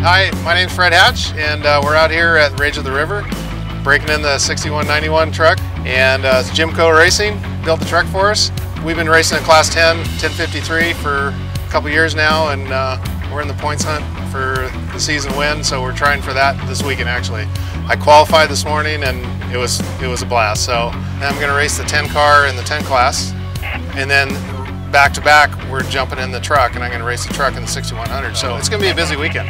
Hi, my name's Fred Hatch, and we're out here at Rage of the River, breaking in the 6191 truck, and Jimco Racing built the truck for us. We've been racing in Class 10, 1053 for a couple years now, and we're in the points hunt for the season win, so we're trying for that this weekend actually. I qualified this morning, and it was a blast. So I'm going to race the 10 car in the 10 class, and then back to back, we're jumping in the truck, and I'm going to race the truck in the 6100. So it's going to be a busy weekend.